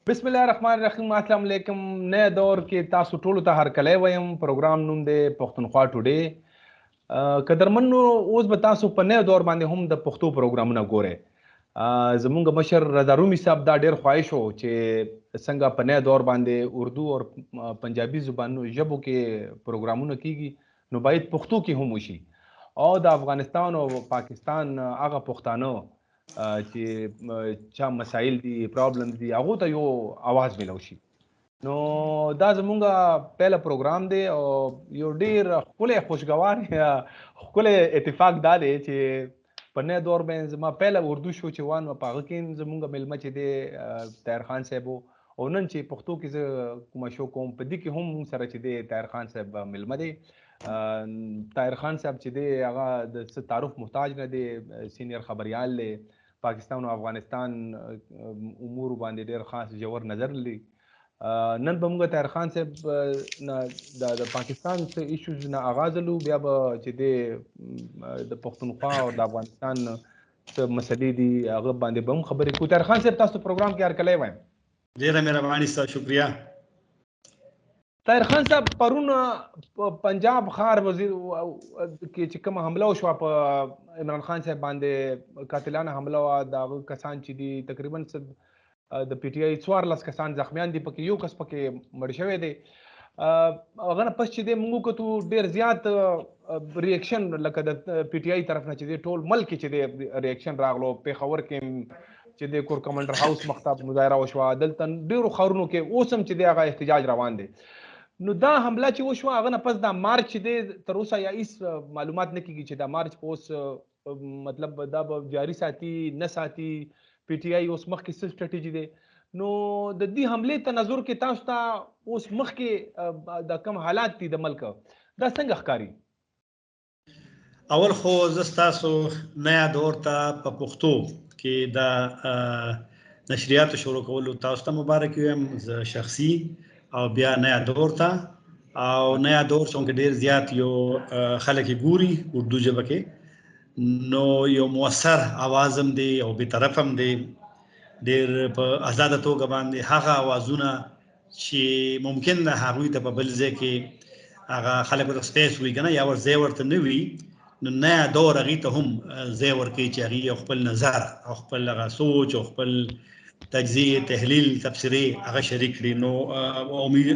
بسم الله الرحمن الرحیم. السلام علیکم. نئے دور کې تاسو ټولو ته هرکلی وایم. پروګرام نوم دی پښتونخوا ټوډے. قدرمنو، اوس به تاسو په نئے دور باندې هم د پښتو پروګرامونه ګورئ. زمونږ مشر رضا رومي صاحب دا ډېر خواهش و چې څنګه په نئے دور باندې اردو او پنجابي زبانو ژبو کې پروګرامونه کیږي نو باید پښتو کې هم وشي او د افغانستان او پاکستان هغه پښتانه چې چا مسایل دي، پرابلم دي، هغو ته یو आवाज ملو شي. نو دا زمونږ پهله پروګرام دی او یو ډېر ښکلی خوشګوار ښکلی اتفاق دا دی چې په نئے دور باندې زما پهله اردو شو چې وان په هغه کې زمونږ میلمه چې دی طاهر خان صاحب او نن چې پښتو کې زه کومه شو کوم په دې کې هم مونږ سره چې دی طاهر خان صاحب میلمه دی. طاهر خان صاحب چې دی هغه د څه تعارف محتاج نه دی، سینیر خبریال دی، پاکستان او افغانستان امور باندې ډېر خاص جوور نظر لري. نن به موږ طاهر خان صاحب د پاکستان څه ایشوز نه آغاز لرو، بیا به چې دی د پښتونخوا او د افغانستان څه مسلې دي هغه باندې به هم خبرې کوو. طاهر خان صاحب تاسو پروګرام کې هرکلی وایم. ډېره مهرباني ستاسو، شکریه. طاهر خان صاحب پرون پنجاب خار وزیر کې چې کومه حمله وشوه په عمران خان صاحب باندې، قاتلانه حمله وه، د هغه کسان چې دي تقریبا د پی ټي آی 14 کسان زخمیان دي، پکې یو کس پکې مړ شوی دی. هغه نه پس چې دی موږ وکتو ډېر زیات ریاکشن لکه د پی ټي آی طرف نه چې دی ټول ملک کې چې دی ریاکشن راغلو. پېښور کې چې د کور کمانډر هاوس مخته مظاهره وشوه، دلته ډېرو ښارونو کې اوس هم چې دی هغه احتجاج روان دی. نو دا حمله چې وشوه هغه نه پس دا مارچ چې دی تر اوسه یا هېڅ معلومات نه کېږي چې دا مارچ په اوس مطلب دا به جاري ساتي نه ساتي. پی ټي آی اوس مخکې څه سټرټیجي دی. نو د دې حملې تنظر کې تاسو ته اوس مخکې د کوم حالات دي د ملک دا څنګه ښکاري؟ اول خو زه ستاسو نیا دور ته په پښتو کې د نشریاتو شروع کولو تاسو ته مبارک وایم زه شخصي، او بیا نیا دور ته. او نیا دور څنګه ډېر زیات یو خلک ګوري اردو ژبه کې، نو یو مؤثر आवाज هم دی او بې طرف هم دی. ډېر په آزاده توګه باندې هغه اوازونه چې ممکن ده هغوی ته په بل ځای کې هغه خلک ورته سپیس وي که نه، یا ځای ورته نه وي، نو نیا دور هغې ته هم ځای ورکوي چې هغې خپل نظر او خپل هغه سوچ او خپل تجزیه، تحلیل، تبصرې هغه شریک کړي. نو امید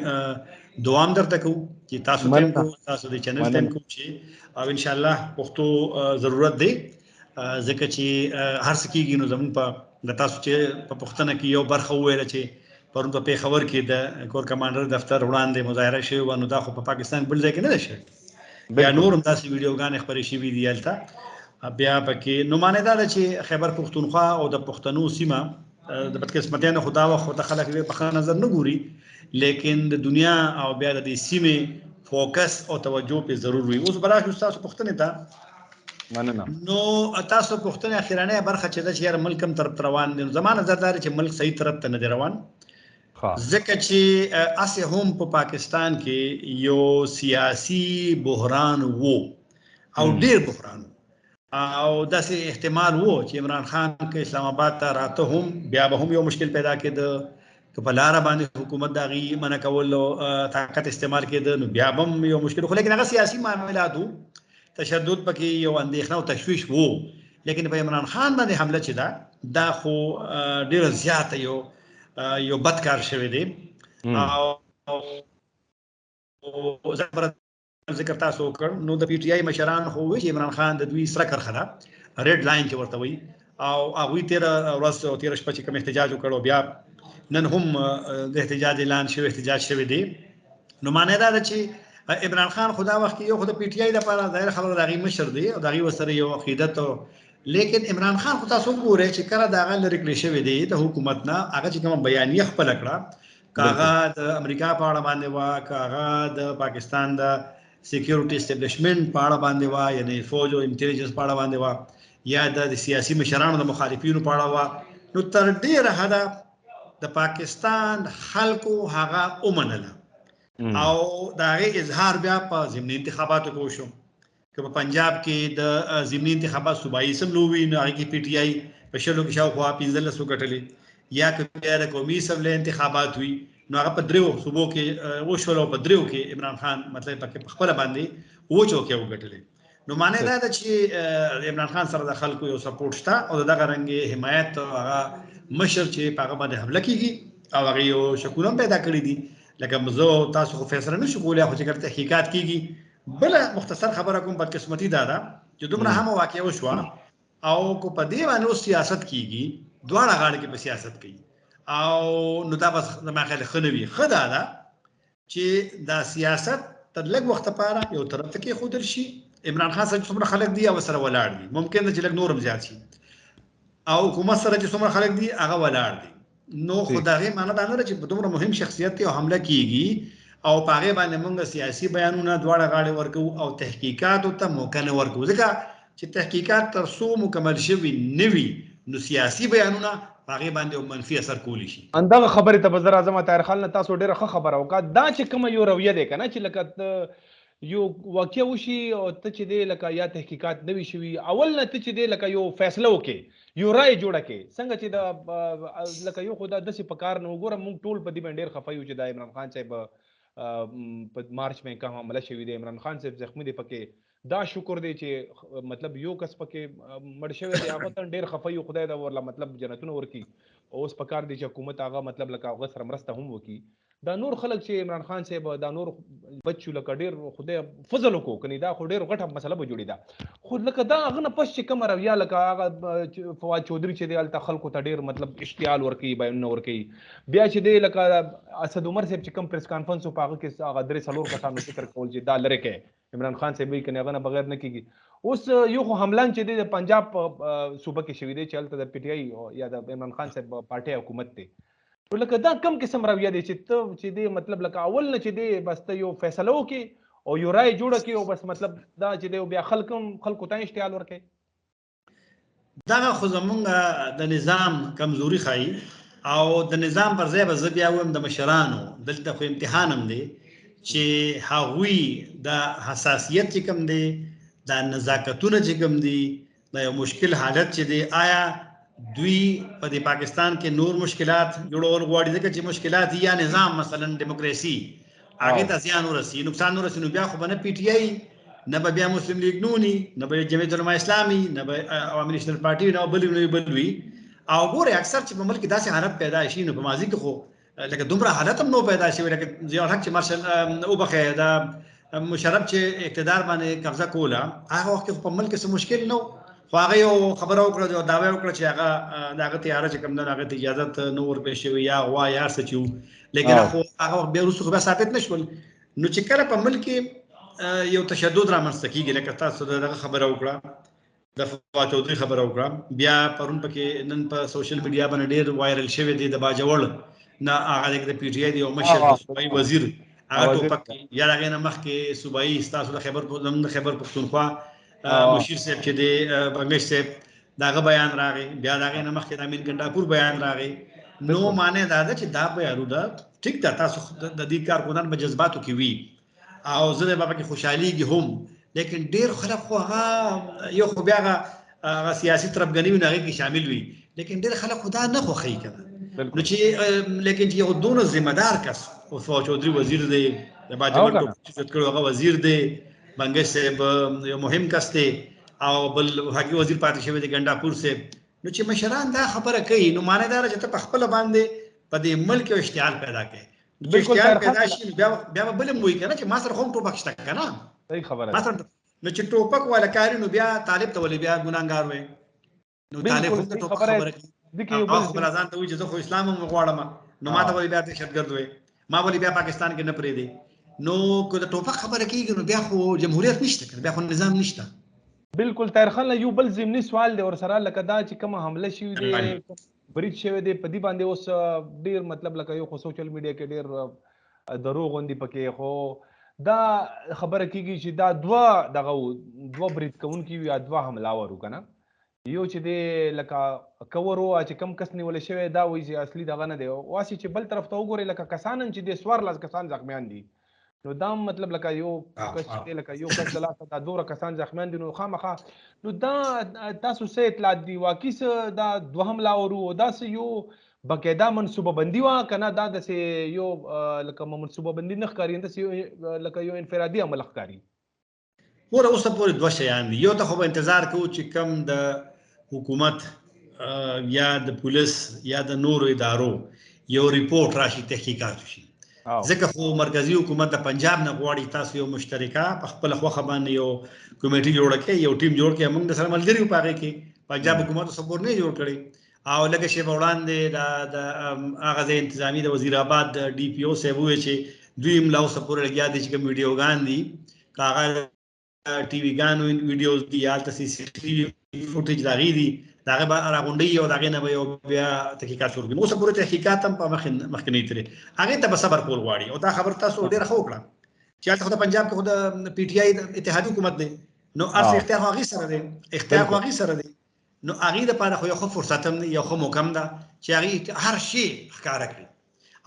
دوام درته کوو چې تاسو ته هم کوو، تاسو د چینل ته هم کوو چې او انشاءالله پښتو ضرورت دی، ځکه چې هر څه کېږي نو زموږ په د تاسو چې په پوښتنه کې یو برخه وویله چې پرون په پېښور کې د کور کمانډر دفتر وړاندې مظاهره شوې وه، نو دا خو په پاکستان بل ځای کې نه ده شوې، بیا نور هم داسې ویډیوګانې خپرې شوي دي هلته. بیا پکې نو معنی دا ده چې خیبر پښتونخوا او د پښتنو سیمه د بدقسمتۍ خو دا وخت ورته خلک په ښه نظر نه ګوري، لیکن د دنیا او بیا د دې سیمې فوکس او توجه پې ضرور وي. اوس به راشو ستاسو پوښتنې ته. مننه. نو تاسو پوښتنې اخرنۍ برخه چې ده چې یاره ملک هم طرف ته روان دی، نو زما نظر دا دی چې ملک صحیح طرف ته نه دی روان، ځکه چې هسې هم په پاکستان کې یو سیاسي بحران و او ډېر بحران، او داسې احتمال و چې عمران خان که اسلام آباد ته راته هم بیا به هم یو مشکل پیدا کېده، که په لاره باندې حکومت د هغې منع کول او طاقت استعمال کېده نو بیا به هم یو مشکل، خو لیکن هغه سیاسي معاملات وو، تشدد پکې یو اندېښنه او تشویش وو. لیکن په عمران خان باندې حمله چې ده دا خو ډېره زیاته یو بد کار شوی دی. او ذکر تاسو وکړ نو د پی ټي آی مشران خو وایي چې عمران خان د دوی سره کرښه ده، ریډ لاین چې ورته وایي، او هغوی تېره ورځ او تېره شپه چې کوم احتجاج وکړ او بیا نن هم د احتجاج اعلان شوی، احتجاج شوی دی. نو معنی دا ده چې عمران خان خو دا وخت کې یو خو د پی ټي آی لپاره ظاهره خبره د هغې مشر دی او د هغې ورسره یو عقیدت، لیکن عمران خان خو تاسو وګورئ چې کله د هغه لرې کړی شوی دی د حکومت نه، هغه چې کومه بیانیه خپله کړه، که هغه د امریکا په اړه باندې وه، که هغه د پاکستان د سیکیورټي اسټیبلیشمنټ په اړه باندې وه، یعنی فوج او انټیلیجنس په اړه باندې وه، یا د سیاسي مشرانو د مخالفینو په اړه وه، نو تر ډېره حده د پاکستان خلکو هغه ومنله او د هغې اظهار بیا په ضمني انتخاباتو کې وشو. که په پنجاب کې د ضمني انتخابات صوبایي اسمبلي ووي نو هغې کې پی ټي آی په شلو کې شاوخوا 15 وګټلې، یا که بیا د قومي اسمبلی انتخابات وي نو هغه په دریو صوبو کې وشول او په دریو کې عمران خان مطلب پکې په خپل باندې وچوکې وګټلې نو معنی دا ده چې عمران خان سره د خلکو یو سپورټ شته او دغه رنګ حمایت هغه مشر چې په هغه باندې حمله کیږي او هغه یو شکونه پیدا کړی دي لکه زه تاسو خو فیصله نشو کولای خو چې تحقیقات کیږي بل مختصر خبره کوم بدقسمتي دا ده چې دومره هم واقع وشوه او کو په دې باندې سیاست کیږي دواړه غاړه کې په سیاست کوي او نو دا بس زما خیال خنوي خدا دا چې دا سیاست تر لږ وخت لپاره یو طرف ته کې خودل شي عمران خان سره څومره خلک دي او سره ولاړ دي ممکن ده چې لږ نورم زیات شي او حکومت سره چې څومره خلک دي هغه ولاړ دي نو خدای معنی دا نه چې دومره مهم شخصیت او حمله کیږي او پاغه باندې موږ سیاسي بیانونه دواړه غاړه ورکو او تحقیقات ته موقع نه ورکو ځکه چې تحقیقات تر څو مکمل شوي نوي نو سیاسي بیانونه هغه باندې منفي اثر کولی شي اندغه خبره ته بزر اعظم طاهر خان تاسو ډیره ښه خبره وکړه دا چې کوم یو رویه ده کنه چې لکه یو واقع وشي او ته چې دی لکه یا تحقیقات نوي شوي اول نه ته چې دی لکه یو فیصله وکې یو رائے جوړه کې څنګه چې دا لکه یو خدا د سي پکار نه وګوره موږ ټول په دې باندې ډیر خفایو چې دا عمران خان صاحب په مارچ میں کوم حمله شوی دی عمران خان صاحب زخمی دی پکې دا شکر دی چې مطلب یو کس پکې مړ شوی دی هغه ته ډیر خفایو خدای دا ورله مطلب جنتونه ورکی اوس پکار دی چې حکومت هغه مطلب لکه هغه سره مرسته هم وکي دا نور خلک چې عمران خان صاحب دا نور بچو لکه ډیر خدای فضل وکړو کني دا خو ډیر غټه مسله به جوړی دا خو لکه دا هغه نه پښ چې کوم رویا لکه هغه فواد چودري چې دی الته خلکو ته ډیر مطلب اشتعال ورکی بیان ورکی بیا چې دی لکه اسد عمر صاحب چې کوم پریس کانفرنس په هغه کې هغه درې څلور کسانو ذکر کول چې دا لره کې عمران خان صاحب یې کنه هغه نه بغیر نه کیږي اوس یو خو حملان چې دی پنجاب صوبه کې شوی دی چې الته د پی ټی آی یا د عمران خان صاحب پارټي حکومت دی لکه دا کم قسم رویه دی چې ته چې دی مطلب لکه اول نه چې دی بس ته یو فیصله وکړي او یو رائے جوړه کړي او بس مطلب دا چې دی بیا خلکو ته اشتعال ورکړي دا خو زمونږ د نظام کمزوري ښایي او د نظام پر ځای به زه بیا وایم د مشرانو دلته خو امتحان هم دی چې هغوی د حساسیت چې کوم دی د نزاکتونه چې کوم دي د یو مشکل حالت چې دی آیا دوی په د پاکستان کې نور مشکلات جوړول غواړي ځکه چې مشکلات یا نظام مثلا دیموکراسي هغه ته زیان ورسي نقصان ورسي نو بیا خو به نه پی ټی آی نه به بیا مسلم لیگ نونی نه به جمعیت علماء اسلامي نه به عوامي نېشنل پارټي نه بل وي او ګوره اکثر چې په ملک داسې حالت پیدا شي نو په ماضي کې خو لکه دومره حالت هم نو پیدا شوی لکه ضیاء الحق چې مارشل وبخښه دا مشرف چې اقتدار باندې قبضه کوله هغه وخت په ملک کې څه مشکل نه خو هغه یو خبره وکړه او دعوه وکړه چې هغه دغه تیاره چې کوم نه هغه اجازه نه ورپېښ شوی یا غوا یا څه چې لیکن هغه بیا وروسته خو بیا ثابت نشول نو چې کله په ملک کې یو تشدد رامنځته کېږي لکه تاسو دغه خبره وکړه د فواد چودري خبره وکړه بیا پرون پکې نن په سوشل میډیا باندې ډېر وایرل شوی دی د باجوړ نه هغه د پی ټی آی دی او مشر صوبایي وزیر هغه ټوپک یا هغه نه مخکې صوبایي تاسو د خیبر پختونخوا مشیر صاحب چې دی بنگش صاحب داغه بیان راغی بیا داغه نه مخکې د امین ګنډاپور بیان راغی نو معنی دا ده چې دا بیانونه ټیک ده تاسو د دې کارکونان په جذباتو کې وي او زه به پکې خوشحاليږي هم لیکن ډیر خلک خو هغه یو خو بیا هغه سیاسي طرفګنی نه کې شامل وي لیکن ډیر خلک خدا نه خوخی کنه نو چې لیکن چې یو دونه ذمہ دار کس او فواد چودري وزیر دی د باجوړ ټوپک چې کړو هغه وزیر دی بنگش صاحب یو مهم کس دی او بل هغه وزیر پاتې شوی دی ګنډاپور صاحب نو چې مشران دا خبره کوي نو معنی دا چې ته په خپل باندې په دې ملک یو اشتعال پیدا کړي اشتعال پیدا شي بیا بل موي کنه چې ما سره کوم ټوپک شته کنه صحیح خبره مثلا نو چې ټوپک ولا کاری نو بیا طالب ته ولې بیا ګناګار وي نو طالب هم ټوپک خبره کوي او خپل ځان ته وایي چې زه خو اسلام هم غواړم نو ما ته ولې بیا دهشتګرد وي ما ولې بیا پاکستان کې نه پرې دی نو کو د ټوپک خبره کیږي نو بیا خو جمهوریت نشته کنه بیا خو نظام نشته بالکل طاهر خان یو بل ضمني سوال دی ور سره لکه دا چې کوم حمله شوی دی بریټ شوی دی په دې باندې اوس ډیر مطلب لکه یو خو سوشل میډیا کې ډیر دروغ غوندي پکې خو دا خبره کیږي چې دا دوه بریټ کوونکی یا دوه حملاور وکنه یو چې دی لکه کورو چې کم کس نیول شوی دا وایي چې اصلي دغه نه دی واسي چې بل طرف ته وګوري لکه کسان چې د 14 کسان زخمیان دي نو دا مطلب لکه یو کس چې لکه یو کس د لاسه دا دوره کسان زخمیان دي نو خامخا نو دا تاسو څه اطلاعات دي واقعي څه دا دوهم لا ورو داسې یو باقاعده منصوبه بندي وه که نه دا داسې یو لکه منصوبه بندي نه ښکاري داسې لکه یو انفرادي عمل ښکاري؟ ګوره اوس پورې دوه شیان دي. یو ته خو به انتظار کوو چې کم د حکومت یا د پولیس یا د نورو ادارو یو ریپورت راشي، تحقیقات وشي. ځکه خو مرکزی حکومت د پنجاب نه غواړي تاسو یو مشترکه په خپل خوښه باندې یو کمیټي جوړه کړئ، یو ټیم جوړ کړئ. موږ د سره ملګري په هغې کې پنجاب حکومت سپور نه جوړ کړی او لکه شیبه وړاندې د هغه ځای انتظامي د وزیر آباد د ډي پی او صاحب وویل چې دوی املا اوسه پورې لګیا دي چې کوم ویډیوګان دي که هغه ټي وي ګانو ویډیوز دي یا هلته سی سی ټي وي فوټیج د هغې دي د هغې به راغونډوي او د هغې نه به یو بیا تحقیقات شروع کړي. اوسه پورې تحقیقات هم په مخکې نه تللي، هغې ته به صبر کول غواړي. او دا خبر تاسو ډېره ښه وکړه چې هلته خو د پنجاب کې خو د پي ټي آی اتحادي حکومت دی، نو اصل اختیار خو هغې سره دی، اختیار خو هغې سره دی. نو هغې دپاره خو یو ښه فرصت هم دی، یو ښه موقع هم ده چې هغې هر شی ښکاره کړي.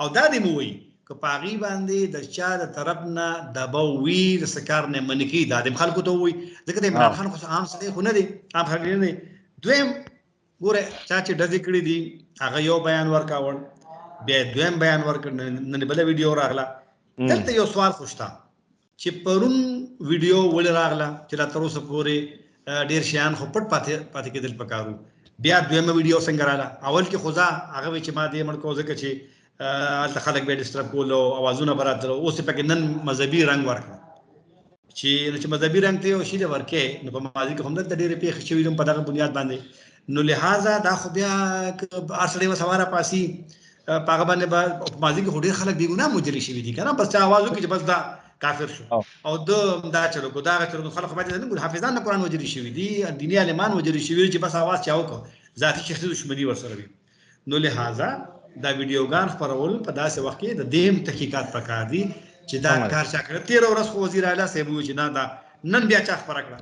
او دا دې مو وایي که په هغې باندې د چا د طرف نه دباو وي د څه کار نه منې کوي، دا دې خلکو ته ووایي. ځکه د عمران خان خو عام سړی خو نه دی، عام خلک نه دی. دویم ګوره چا چې ډزې کړي دي هغه یو بیان ورکاوړ، بیا دویم بیان ورکړ، نن بله ویډیو راغله. دلته یو سوال خو شته چې پرون ویډیو ولې راغله چې لا تر اوسه پورې ډېر شیان خو پټ پاتې کېدل پکار وو. بیا دویمه ویډیو څنګه راغله؟ اول کې خو هغه وایي چې ما دې مړ کړو ځکه چې هلته خلک بیا ډسټرب کول او اوازونه به راتلل. اوس یې پکې نن مذهبي رنګ ورکړه چې مذهبي رنګ ته یو شي دی ورکې، نو په ماضي کې هم دلته ډېرې پېښې شوي دي په دغه بنیاد باندې. نو لہذا دا خو بیا هر سړی به سواره پاسي په هغه باندې به په ماضي کې خو ډېر خلک بې ګناه مجري شوي دي که نه، بس چا اواز وکړي چې بس دا کافر شو او د دا چلو کو دا چلو خلک باید نه ګوري حافظان د قرآن مجري شوي دي، دیني عالمان مجري شوي چې بس اواز چا وکړو ذاتي شخصي دښمني ورسره وي. نو لہذا دا ویډیوګان خپرول په داسې وخت کې د دې هم تحقیقات پکار دي چې دا کار چا کړی. 13 ورځ خو وزیر اعلی صاحب وویل چې نه دا نن بیا چا خپره کړه.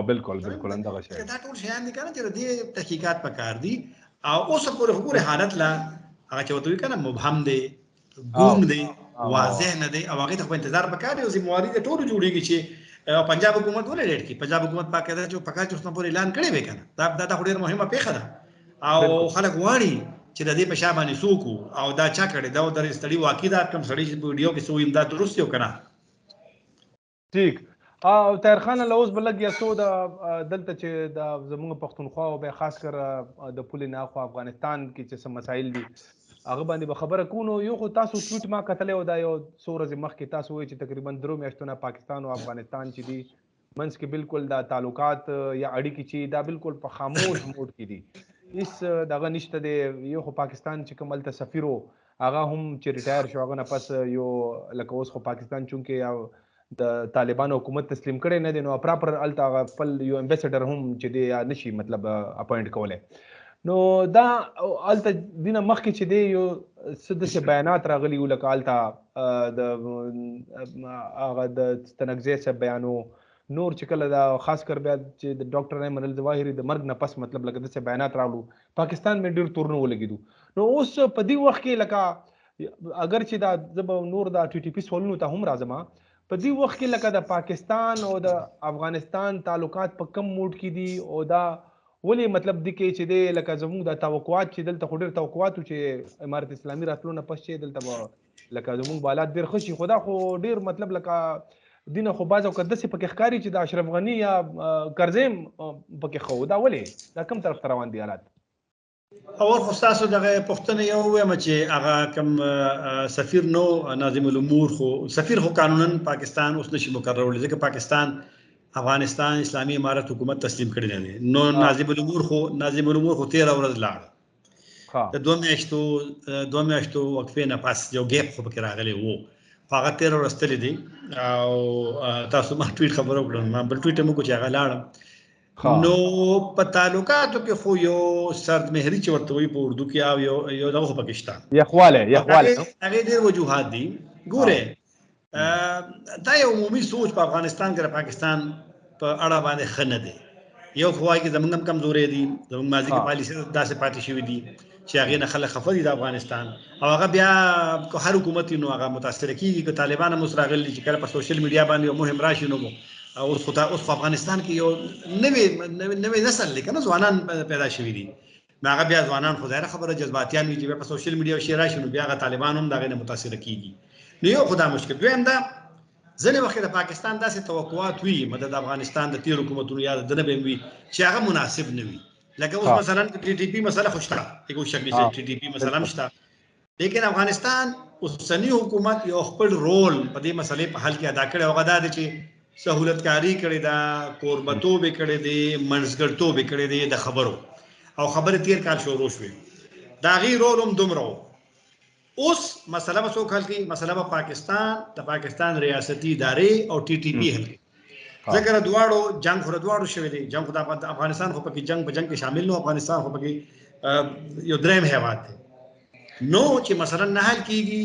بالکل همدغه شی دا ټول شیان دي که نه چې د دې تحقیقات پکار دي. او اوسه پورې خو ګورې حالت لا هغه چې ورته وایي که نه مبهم دی، ګونګ دی، واضح نه دی او هغې ته خو انتظار پکار دی او ذمهواري د ټولو جوړېږي چې پنجاب حکومت ولې لیټ کړي. پنجاب حکومت باقاعده چې پکار چې اوس نه پورې اعلان کړی وی که نه، دا خو ډېره مهمه پېښه ده او خلک غواړي چې د دې په شا باندې څوک وو او دا چا کړی دا د ستړي واقع دا کوم سړی چې په ویډیو کې څه وایي دا درست دی او که نه. ټیک. او طاهر خان له اوس به لږ یا څو د دلته چې د زموږ پښتونخوا او بیا خاص کر د پولې نه خوا افغانستان کې چې څه مسایل دي هغه باندې به خبره کوو. نو یو خو تاسو ټویټ ما کتلی او دا یو څو ورځې مخکې تاسو وایي چې تقریبا 3 میاشتو نه پاکستان او افغانستان چې دي منځ کې بالکل دا تعلقات یا اړیکې چې دا بالکل په خاموش موډ کې دي، هېڅ دغه نشته دی. یو خو پاکستان چې کوم هلته سفیر و هغه هم چې ریټایر شو هغه نه پس یو لکه اوس خو پاکستان چونکې د طالبانو حکومت تسلیم کړی نه دی نو پراپر هلته هغه خپل یو امبیسډر هم چې دی نشي مطلب اپوینټ کولی. نو دا هلته دې نه مخکې چې دی یو څه داسې بیانات راغلي وو لکه هلته د هغه د ستنګزی صاحب بیانو نور چې کله دا خاص کر بیا چې د ډاکټر ایمن الظواهري د مرګ نه پس مطلب لکه داسې بیانات راغلو پاکستان مې ډېر تور نه ولګېدو. نو اوس په دې وخت کې لکه اگر چې دا زه به نور دا ټي ټي پي سوالونو ته هم راځم، په دې وخت کې لکه د پاکستان او د افغانستان تعلقات په کم موډ کې دي او دا ولې مطلب دی کې چې دی لکه زموږ د توقعات چې دلته خو ډېر توقعات و چې امارت اسلامي راتلو نه پس چې دلته به لکه زموږ به حالات ډېر ښه شي، خو دا خو ډېر مطلب لکه دینه خو بعض اوقات داسې پکې ښکاري چې د اشرف غني یا کرزی هم پکې ښه و. دا ولې دا کوم طرف ته روان دي حالات؟ اول خو ستاسو دغه پوښتنه یو ووایم چې هغه کوم سفیر نو ناظم الامور خو سفیر خو قانونا پاکستان اوس نشي مقررولی ځکه پاکستان افغانستان اسلامي امارت حکومت تسلیم کړی نه دی. نو ناظم الامور خو 13 ورځ لاړ، د 2 میاشتو وقفې نه پس یو ګیپ خو پکې راغلی و، هغه 13 ورځ تللی دی او تاسو ما ټویټ خبره وکړم، ما بل ټویټ هم وکړو چې هغه لاړم. نو په تعلقاتو کې خو یو سردمهري چې ورته وایي په اردو کې او یو دغه خو پکې شته یخوالی هغې ډېر وجوهات دي. ګورې دا یو عمومي سوچ په افغانستان کې د پاکستان په اړه باندې ښه نه دی. یو خو وایي چې زموږ هم کمزورې دي، زموږ ماضي کې پالیسۍ داسې پاتې شوي دي چې هغه نه خلک خفه دي د افغانستان او هغه بیا هر حکومت نو هغه متاثر کیږي چې طالبان مسراغل چې کله په سوشل میډیا باندې مهم راشي نو اوس افغانستان کې یو نوې نسل لیکنه ځوانان پیدا شوي دي هغه بیا ځوانان خو ظاهر خبره جذباتيان وي چې په سوشل میډیا شي راشي نو بیا هغه طالبان هم دغه نه متاثر کیږي نو یو خدا مشکل دویم دا ځنې وخت د پاکستان داسې توقعات وي مدد افغانستان د تیر حکومتونو یا د نه وي چې هغه مناسب نه وي لکه اوس مثلا ټي ټي پی مسله خوشته یو شکل چې ټي ټي پی مسله مشته لیکن افغانستان اوسنی حکومت یو خپل رول په دې مسلې په حل کې ادا کړی او غدا د چې سہولتکاری کړی دا قربتوب کړی دی منځګړتوب کړی دی د خبرو او خبره تیر کال شروع شوې دا غي رول هم دومره اوس مسله به څوک حل کوي مسله به پاکستان ریاستي ادارې او ټي ټي پی حل ذکر دواړو جنگ خو دواړو شوی دی جنگ خو د افغانستان خو پکې جنگ په جنگ کې شامل نو افغانستان خو پکې یو دریم هیواد دی نو چې مثلا نه حل کیږي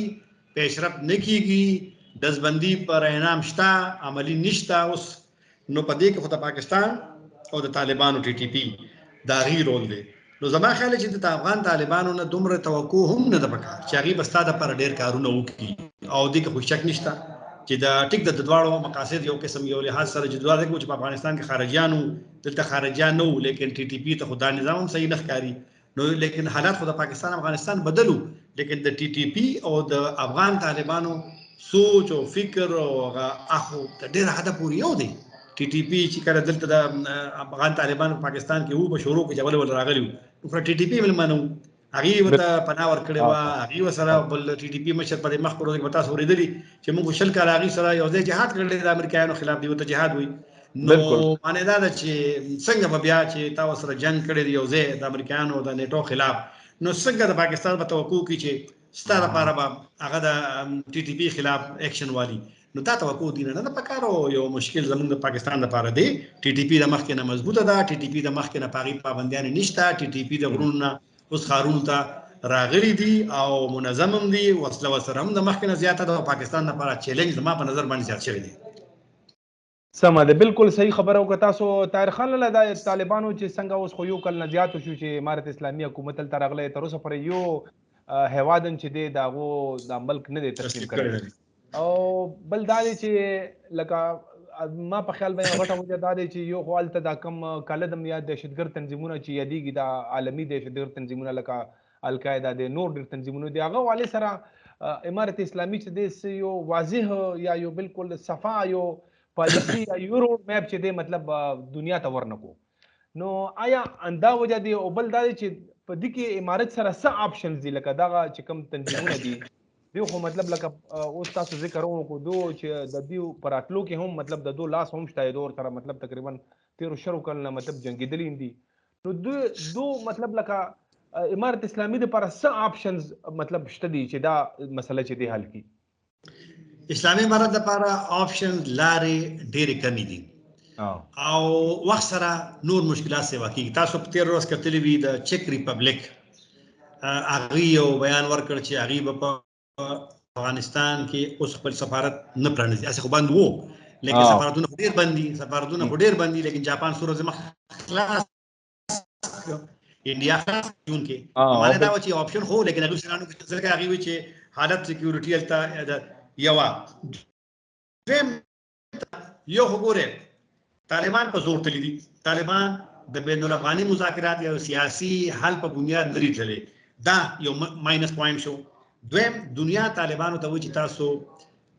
پیشرفت نه کیږي دزبندی پر انعام شته عملی نشته اوس نو په دې کې خو د پاکستان او د طالبانو ټي ټي پی دا غي رول دی نو زما خیال چې د افغان طالبانو نه دومره توقع هم نه ده پکار چې هغه بستا د پر ډیر کارونه وکړي او دې کې خو شک نشته چې دا ټیک د دواړو مقاصد یو قسم یو لحاظ سره چې دوه دغه چې په افغانستان کې خارجيانو دلته خارجيان نو لیکن ټي ټي پی ته خدا نظام هم صحیح نه ښکاری نو لیکن حالات خو د پاکستان افغانستان بدلو لیکن د ټي ټي پی او د افغان طالبانو سوچ او فکر او اخو ډېر حدا پورې یو دی ټي ټي پی چې کله دلته د افغان طالبان په پاکستان کې وو په شروع کې جبل ول راغلی نو ټي ټي پی ملمنو هغه وته پناور کړي وا هغه وسره بل ټي ټي پی مشر پر مخ پروژه کې تاسو ورېدلی چې موږ شل کال هغه سره یو ځای جهاد کړل د امریکایانو خلاف دی وته جهاد وي نو معنی دا چې څنګه بیا چې تاسو سره جنگ کړی یو ځای د امریکایانو د نیټو خلاف نو څنګه د پاکستان په توقع کې چې ستاره لپاره به هغه د ټي ټي پی خلاف اکشن والی نو دا توقع دي نه پکارو یو مشکل زموږ د پاکستان لپاره دی ټي ټي پی د مخ کې نه مضبوطه ده ټي ټي پی د مخ کې نه پاغي پابندیان نشته ټي ټي پی د غرونو اوس خارونو ته راغلي دي او منظم هم دي وسله وسره هم د مخ کې نه زیاته ده پاکستان لپاره چیلنج زما په نظر باندې زیات شوی دی سمه ده بالکل صحیح خبره او تاسو طاهر خان له د طالبانو چې څنګه اوس خو یو کل نه زیات شو چې امارت اسلامي حکومت تل ترغله تر اوسه پر یو هوادن چې دی داغو د ملک نه دی تسلیم کړی او بل دا دی چې لکه ما په خیال باندې غټه وجه دا دی چې یو خپل ته دا کم کالدم یا دهشتګرد تنظیمونه چې یادېږي د عالمي دهشتګرد تنظیمونه لکه القاعده د نور ډېر تنظیمونه دی هغه والي سره امارت اسلامي چې د یو واضح یا یو بالکل صفا یو پالیسی یا یو روډ میپ چې دی مطلب دنیا ته ورنکو نو آیا اندا وجه دی او بل دا دی چې په دې کې امارت سره څه آپشنز دي لکه دا چې کم تنظیمونه دي دیو خو مطلب لکه اوس تاسو ذکر وکړو دو چې د دیو پراتلو کې هم مطلب د دو لاس هم شته دور سره مطلب تقریبا 13 شرو کله مطلب جنگیدلی دي نو دو مطلب لکه امارت اسلامي د پر څه آپشنز مطلب شته دي چې دا مسله چې دی حل کی اسلامي امارت لپاره آپشن لارې ډېرې کمی دي او وخت سره نور مشکلات سره واقعي تاسو په تیر ورځ کتلې وی د چک ریپبلیک هغه یو بیان ورکړ چې هغه په افغانستان کې اوس خپل سفارت نه پرانیزي اسه خو بند وو لیکن سفارتونه ډېر بندي لیکن جاپان سورز مخ خلاص انډیا خلاص جون کې معنی دا و چې آپشن هو لیکن هغه سره نو ځکه هغه وی چې حالت سکیورټي التا یوا یو وګوره طالبان په زور تللی دي طالبان د بین الافغاني مذاکرات یا سیاسي حل په بنیاد لري تللی دا یو ماینس پوینټ شو دویم دنیا طالبانو ته و چې تاسو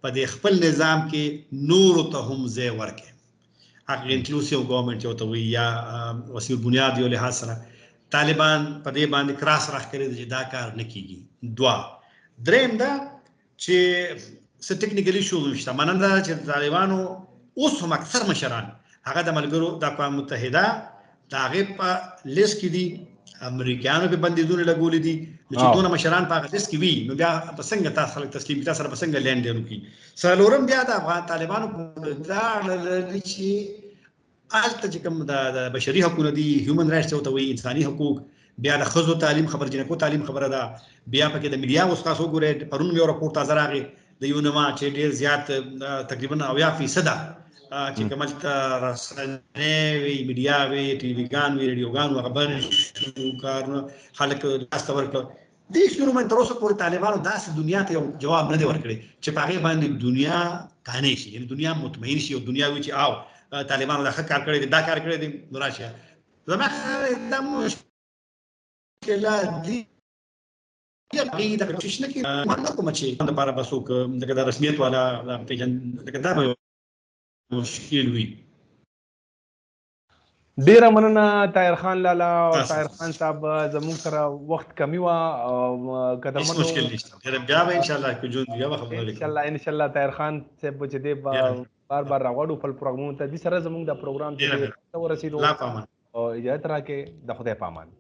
په دې خپل نظام کې نور ته هم ځای ورکړي هغه انکلوسیو ګورنمنت یو ته وی یا وسیل بنیاد یو لحاظ سره طالبان په دې باندې کراس راخ کړی چې دا کار نه کیږي دوا دریم دا چې څه ټیکنیکلی شو وشته ماننده چې طالبانو اوس هم اکثر مشران هغه د ملګرو د اقوام متحده دا هغه په لیست کې دي امریکایانو په بندیزونه لګولې دي چې دونه مشران په لیست کې وي نو بیا په څنګه تاسو خلک تسلیم تاسو سره په څنګه لینډ وکړي سلورم بیا د افغان طالبانو دا چې الته چې کوم د بشري حقوقو دي هیومن رائټس ته وي انساني حقوق بیا د خزو تعلیم خبر جنکو تعلیم خبره ده بیا پکې د میډیا اوس تاسو ګورئ پرون یو راپورټ تازه راغی د یونما چې ډیر زیات تقریبا 90% چې کومه رسنۍ وي میډیا وي ټي ویګان وي ریډیوګان خبر شو کارونه خلک تاسو ورکړه دې شنو من تر اوسه پورې طالبانو داسې دنیا ته یو جواب نه دی ورکړی چې په هغه باندې دنیا قانع شي یعنی دنیا مطمئن شي او دنیا وی چې او طالبانو دا ښه کار کړی دی دا کار کړی دی نو راشه زما دا مشکلات دي هغه د کوشش نه کوي ما کوم چې د لپاره بسوک د رسمیت والا پیجن دا مشکل وي ډیره مننه طاهر خان لالا او طاهر خان صاحب زموږ سره وخت کمی و او قدرمنو مشکل نشته بیا به ان شاء الله کو جون بیا خبرو ان شاء الله طاهر خان صاحب چې دی بار راغړو په پروګرام ته دي سره زموږ د پروګرام ته ورسېدو لا پامان او اجازه راکې د خدای پامان